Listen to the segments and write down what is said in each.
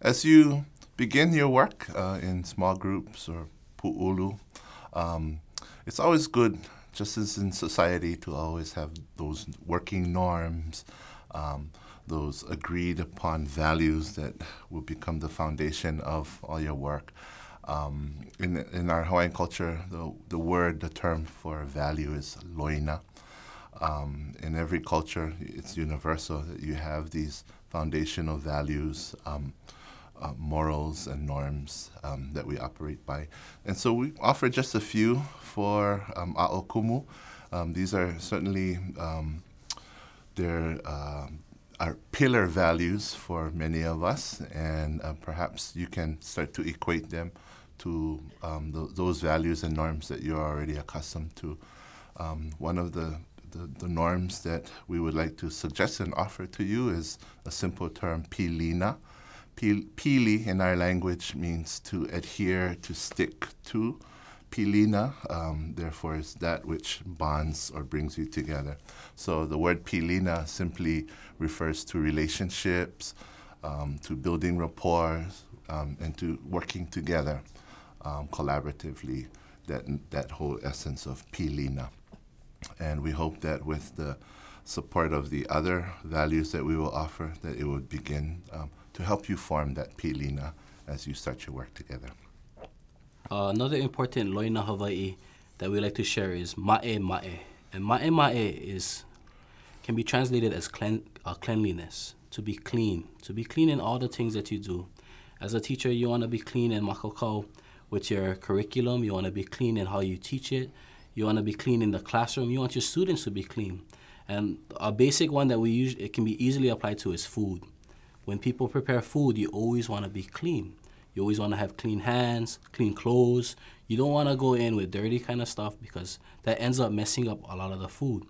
As you begin your work in small groups or pu'ulu, it's always good, just as in society, to always have those working norms, those agreed upon values that will become the foundation of all your work. In our Hawaiian culture, the term for value is loina. In every culture, it's universal that you have these foundational values, morals and norms that we operate by. And so we offer just a few for a'okumu. These are certainly are pillar values for many of us, and perhaps you can start to equate them to those values and norms that you're already accustomed to. One of the norms that we would like to suggest and offer to you is a simple term, pilina. Pili in our language means to adhere, to stick to. Pilina, therefore, is that which bonds or brings you together. So the word pilina simply refers to relationships, to building rapport, and to working together collaboratively, that whole essence of pilina. And we hope that with the support of the other values that we will offer, that it would begin to help you form that pilina as you start your work together. Another important loina Hawaii that we like to share is ma'e ma'e. And ma'e ma'e can be translated as cleanliness, to be clean in all the things that you do. As a teacher, you want to be clean in makokau with your curriculum. You want to be clean in how you teach it. You want to be clean in the classroom. You want your students to be clean. And a basic one that it can be easily applied to is food. When people prepare food, you always want to be clean. You always want to have clean hands, clean clothes. You don't want to go in with dirty kind of stuff because that ends up messing up a lot of the food.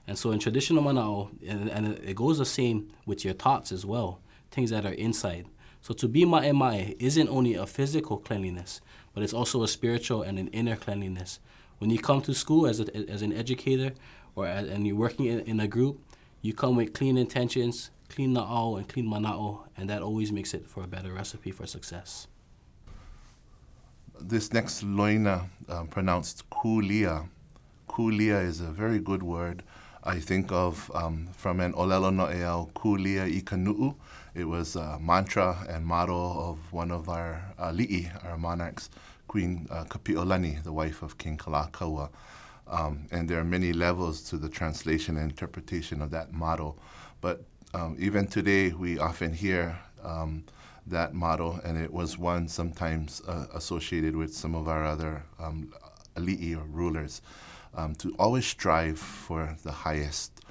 And so in traditional mana'o, and it goes the same with your thoughts as well, things that are inside. So to be ma'e ma'e isn't only a physical cleanliness, but it's also a spiritual and an inner cleanliness. When you come to school as an educator and you're working in a group, you come with clean intentions, clean na'au and clean mana'o, and that always makes it for a better recipe for success. This next loina, pronounced kulia. Kulia is a very good word. I think of from an olelo no'eau, kulia I kanu'u. It was a mantra and motto of one of our li'i, our monarchs, Queen Kapi'olani, the wife of King Kalakaua. And there are many levels to the translation and interpretation of that motto. But even today, we often hear that motto, and it was one sometimes associated with some of our other ali'i or rulers, to always strive for the highest.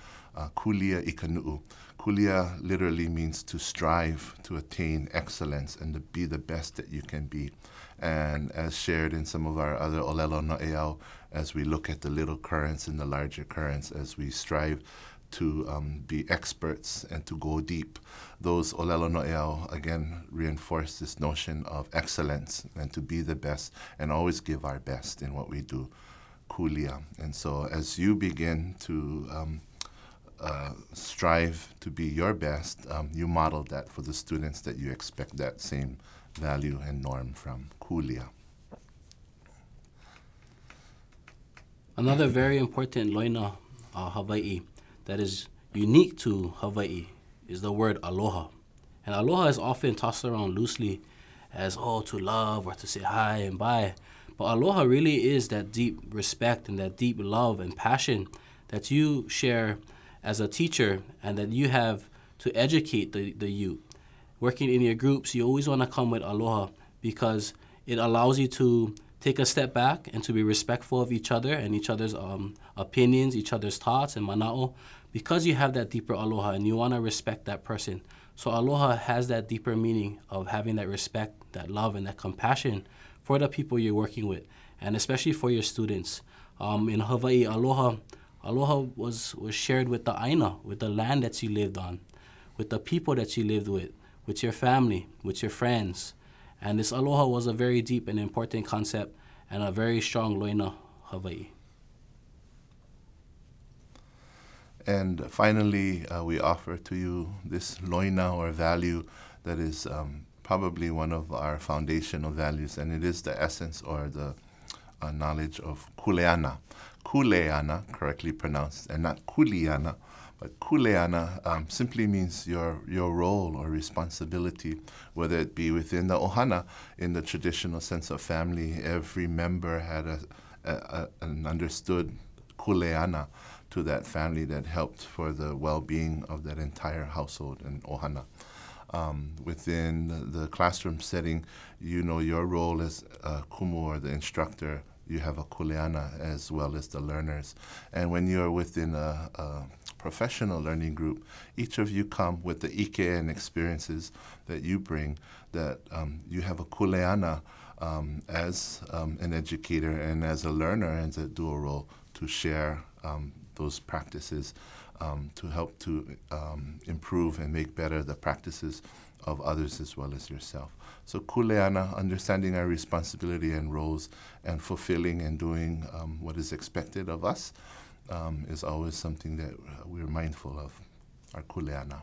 Kulia I kanu'u. Kulia literally means to strive to attain excellence and to be the best that you can be. And as shared in some of our other olelo no'eau, as we look at the little currents and the larger currents, as we strive to be experts and to go deep, those olelo no'eau again reinforce this notion of excellence and to be the best and always give our best in what we do. Kulia. And so as you begin to strive to be your best, you model that for the students that you expect that same value and norm from. Kulia. Another very important loina Hawaii that is unique to Hawaii is the word aloha. And aloha is often tossed around loosely as, to love or to say hi and bye. But aloha really is that deep respect and that deep love and passion that you share as a teacher and that you have to educate the youth. Working in your groups, you always want to come with aloha because it allows you to take a step back and to be respectful of each other and each other's opinions, each other's thoughts and mana'o, because you have that deeper aloha and you want to respect that person. So aloha has that deeper meaning of having that respect, that love, and that compassion for the people you're working with, and especially for your students. In Hawaii, aloha was shared with the aina, with the land that you lived on, with the people that you lived with your family, with your friends. And this aloha was a very deep and important concept and a very strong loina Hawaii. And finally, we offer to you this loina or value that is probably one of our foundational values, and it is the essence or the knowledge of kuleana. Kuleana, correctly pronounced, and not kuleana, but kuleana simply means your role or responsibility, whether it be within the ohana, in the traditional sense of family. Every member had an understood kuleana to that family that helped for the well-being of that entire household and ohana. Within the classroom setting, you know your role as kumu, or the instructor. You have a kuleana as well as the learners. And when you're within a professional learning group, each of you come with the ike and experiences that you bring, that you have a kuleana as an educator and as a learner, and a dual role to share those practices to help to improve and make better the practices of others as well as yourself. So kuleana, understanding our responsibility and roles and fulfilling and doing what is expected of us, is always something that we're mindful of, our kuleana.